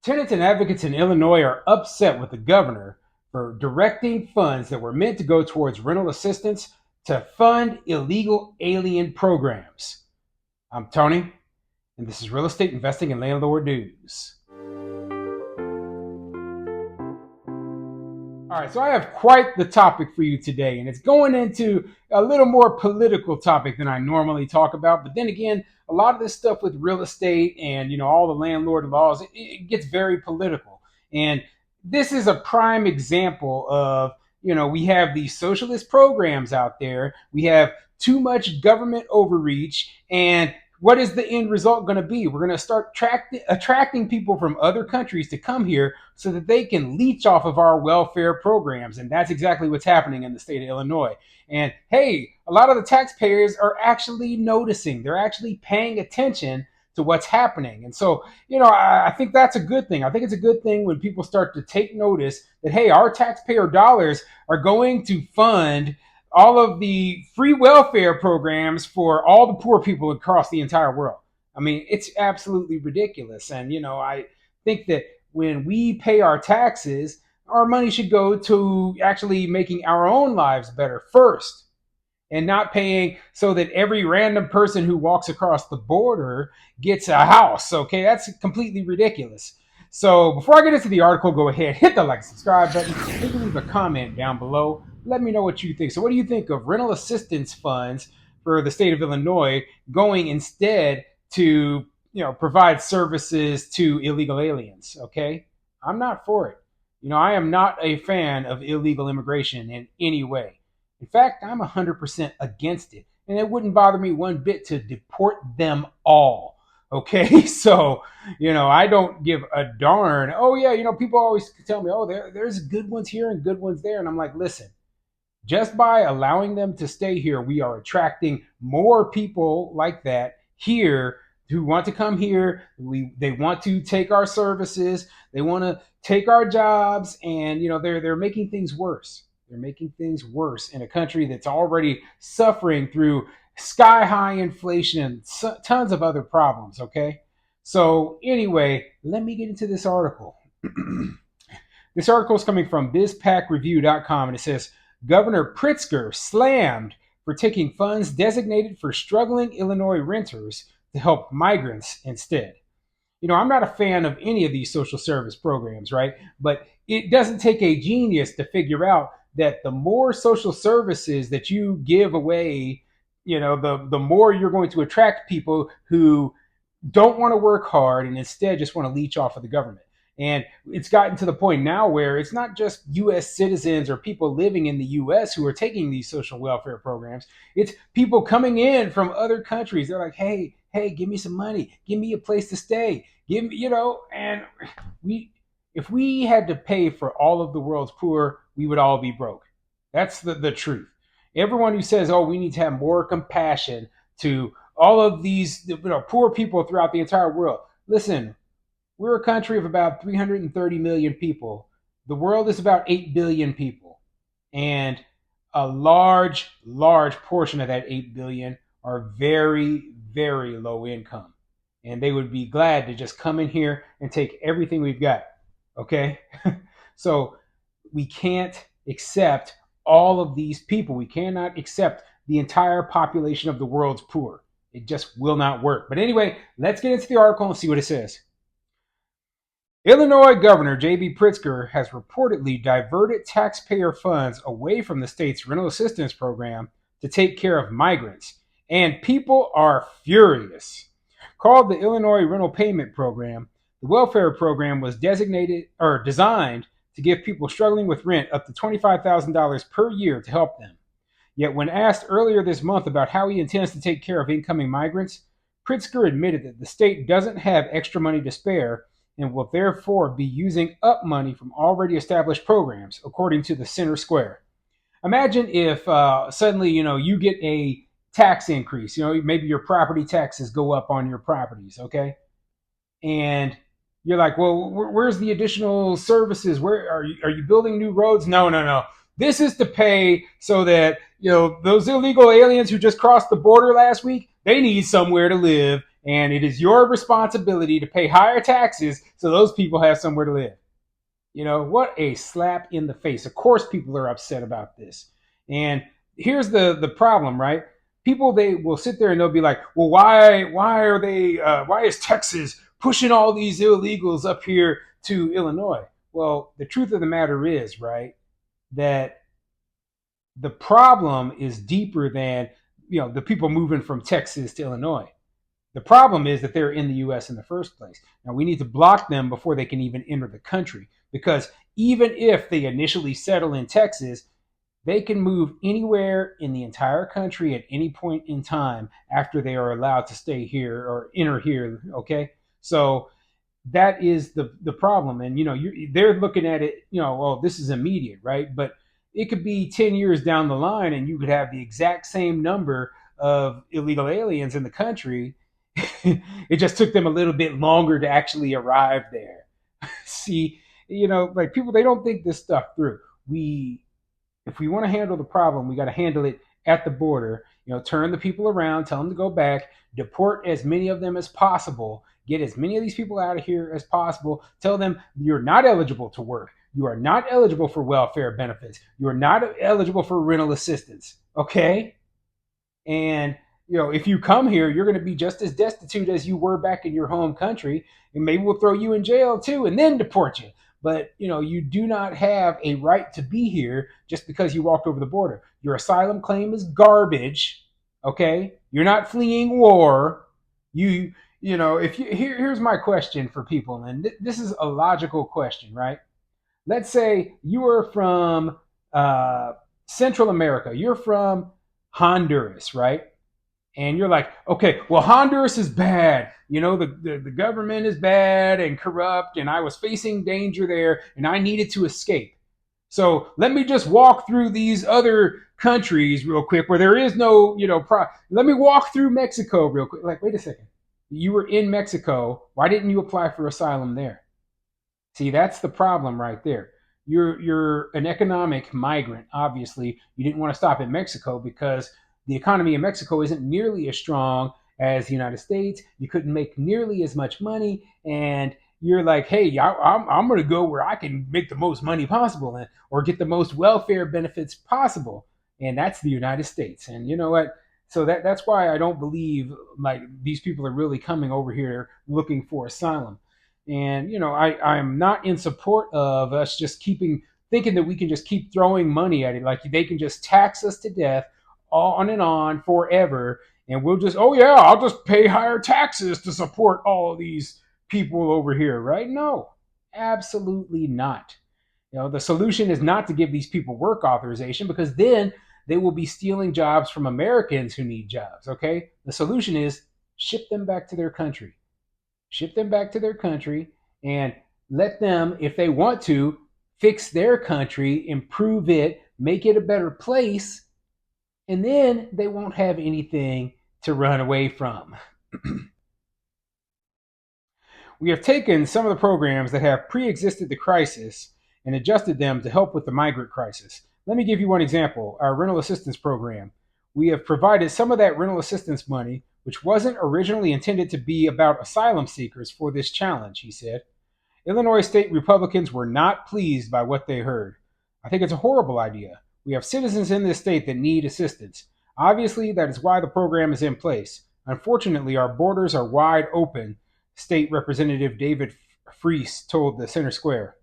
Tenants and advocates in Illinois are upset with the governor for directing funds that were meant to go towards rental assistance to fund illegal alien programs. I'm Tony, and this is Real Estate Investing and Landlord News. All right, so I have quite the topic for you today, and it's going into a little more political topic than I normally talk about. But then again, a lot of this stuff with real estate and all the landlord laws, it gets very political. And this is a prime example of we have these socialist programs out there. We have too much government overreach, and what is the end result going to be? We're going to start attracting people from other countries to come here so that they can leech off of our welfare programs. And that's exactly what's happening in the state of Illinois. And hey, a lot of the taxpayers are actually noticing, they're actually paying attention to what's happening. And so, I think that's a good thing. I think it's a good thing when people start to take notice that, hey, our taxpayer dollars are going to fund all of the free welfare programs for all the poor people across the entire world. I mean, it's absolutely ridiculous. And, I think that when we pay our taxes, our money should go to actually making our own lives better first and not paying so that every random person who walks across the border gets a house. Okay, that's completely ridiculous. So before I get into the article, go ahead, hit the like, subscribe button, maybe leave a comment down below. Let me know what you think. So what do you think of rental assistance funds for the state of Illinois going instead to, provide services to illegal aliens? Okay, I'm not for it. I am not a fan of illegal immigration in any way. In fact, I'm 100% against it. And it wouldn't bother me one bit to deport them all. Okay, so, I don't give a darn. Oh, yeah, people always tell me, oh, there's good ones here and good ones there. And I'm like, listen, just by allowing them to stay here, we are attracting more people like that here who want to come here. They want to take our services. They want to take our jobs, and they're making things worse. They're making things worse in a country that's already suffering through sky high inflation and tons of other problems. Okay, so anyway, let me get into this article. This article is coming from bizpackreview.com, and it says Governor Pritzker slammed for taking funds designated for struggling Illinois renters to help migrants instead. I'm not a fan of any of these social service programs, right? But it doesn't take a genius to figure out that the more social services that you give away, the more you're going to attract people who don't want to work hard and instead just want to leech off of the government. And it's gotten to the point now where it's not just U.S. citizens or people living in the U.S. who are taking these social welfare programs. It's people coming in from other countries. They're like, hey, give me some money. Give me a place to stay. Give me, and if we had to pay for all of the world's poor, we would all be broke. That's the truth. Everyone who says, oh, we need to have more compassion to all of these poor people throughout the entire world. Listen, we're a country of about 330 million people. The world is about 8 billion people. And a large portion of that 8 billion are very, very low income. And they would be glad to just come in here and take everything we've got. Okay? So we can't accept all of these people. We cannot accept the entire population of the world's poor. It just will not work. But anyway, let's get into the article and see what it says. Illinois Governor J.B. Pritzker has reportedly diverted taxpayer funds away from the state's rental assistance program to take care of migrants, and people are furious. Called the Illinois Rental Payment Program, the welfare program was designed to give people struggling with rent up to $25,000 per year to help them. Yet when asked earlier this month about how he intends to take care of incoming migrants, Pritzker admitted that the state doesn't have extra money to spare and will therefore be using up money from already established programs, according to the Center Square. Imagine if suddenly, you get a tax increase. Maybe your property taxes go up on your properties, okay? And you're like, well, where's the additional services? Where are you building new roads? No. This is to pay so that, those illegal aliens who just crossed the border last week, they need somewhere to live. And it is your responsibility to pay higher taxes so those people have somewhere to live. What a slap in the face. Of course, people are upset about this. And here's the problem, right? People, they will sit there and they'll be like, well, why is Texas pushing all these illegals up here to Illinois? Well, the truth of the matter is, right, that the problem is deeper than the people moving from Texas to Illinois. The problem is that they're in the US in the first place. Now we need to block them before they can even enter the country, because even if they initially settle in Texas, they can move anywhere in the entire country at any point in time after they are allowed to stay here or enter here. Okay. So that is the problem. And they're looking at it, well, this is immediate, right? But it could be 10 years down the line and you could have the exact same number of illegal aliens in the country. It just took them a little bit longer to actually arrive there. See, like, people, they don't think this stuff through. We If we want to handle the problem, we got to handle it at the border. Turn the people around, tell them to go back, deport as many of them as possible, get as many of these people out of here as possible. Tell them you're not eligible to work. You are not eligible for welfare benefits. You are not eligible for rental assistance. Okay? And if you come here, you're going to be just as destitute as you were back in your home country, and maybe we'll throw you in jail too, and then deport you. But you do not have a right to be here just because you walked over the border. Your asylum claim is garbage. Okay, you're not fleeing war. If here's my question for people, and this is a logical question, right? Let's say you are from Central America. You're from Honduras, right? And you're like, okay, well, Honduras is bad. The government is bad and corrupt, and I was facing danger there, and I needed to escape. So let me just walk through these other countries real quick where there is no, let me walk through Mexico real quick. Like, wait a second. You were in Mexico. Why didn't you apply for asylum there? See, that's the problem right there. You're an economic migrant. Obviously, you didn't want to stop in Mexico because the economy in Mexico isn't nearly as strong as the United States. You couldn't make nearly as much money, and you're like, hey, I'm going to go where I can make the most money possible, or get the most welfare benefits possible, and that's the United States. And you know what? So that's why I don't believe like these people are really coming over here looking for asylum. And I'm not in support of us just thinking that we can just keep throwing money at it, like they can just tax us to death on and on forever, and we'll just, oh yeah, I'll just pay higher taxes to support all of these people over here, right? No, absolutely not. The solution is not to give these people work authorization, because then they will be stealing jobs from Americans who need jobs. Okay, the solution is ship them back to their country. Ship them back to their country and let them, if they want to, fix their country, improve it, make it a better place, and then they won't have anything to run away from. We have taken some of the programs that have pre-existed the crisis and adjusted them to help with the migrant crisis. Let me give you one example. Our rental assistance program. We have provided some of that rental assistance money, which wasn't originally intended to be about asylum seekers, for this challenge, he said. Illinois state Republicans were not pleased by what they heard. I think it's a horrible idea. We have citizens in this state that need assistance. Obviously, that is why the program is in place. Unfortunately, our borders are wide open, State Representative David Freese told the Center Square.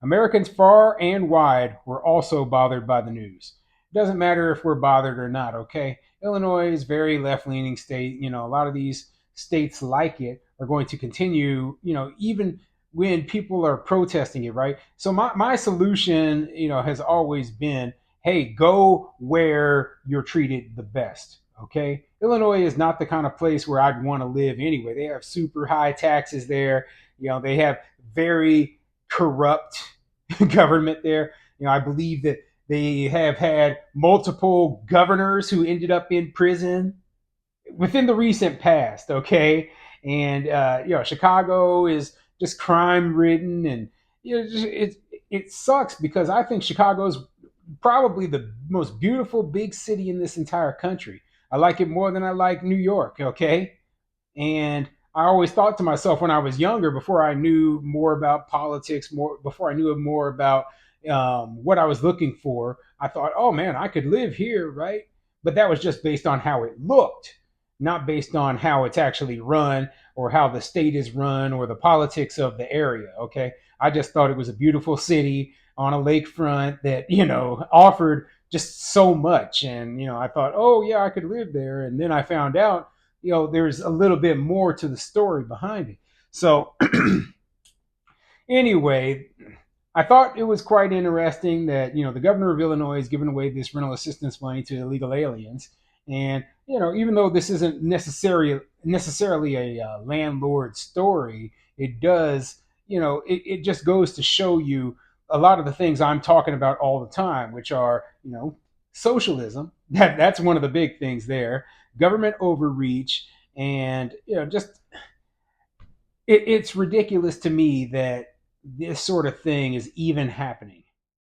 Americans far and wide were also bothered by the news. It doesn't matter if we're bothered or not, okay? Illinois is a very left-leaning state. A lot of these states like it are going to continue, even when people are protesting it, right? So my solution, has always been, hey, go where you're treated the best. Okay. Illinois is not the kind of place where I'd want to live anyway. They have super high taxes there. They have very corrupt government there. I believe that they have had multiple governors who ended up in prison within the recent past. Okay. And, Chicago is just crime ridden, and it sucks because I think Chicago is probably the most beautiful big city in this entire country. I like it more than I like New York, okay? And I always thought to myself when I was younger, before I knew more about politics, more before I knew more about what I was looking for, I thought, oh man, I could live here, right? But that was just based on how it looked, not based on how it's actually run or how the state is run or the politics of the area. Okay, I just thought it was a beautiful city on a lakefront that offered just so much, and I thought, oh yeah, I could live there, and then I found out there's a little bit more to the story behind it. So anyway, I thought it was quite interesting that the governor of Illinois is giving away this rental assistance money to illegal aliens, and even though this isn't necessarily a landlord story, it does it just goes to show you a lot of the things I'm talking about all the time, which are socialism. That's one of the big things there. Government overreach, and just it's ridiculous to me that this sort of thing is even happening.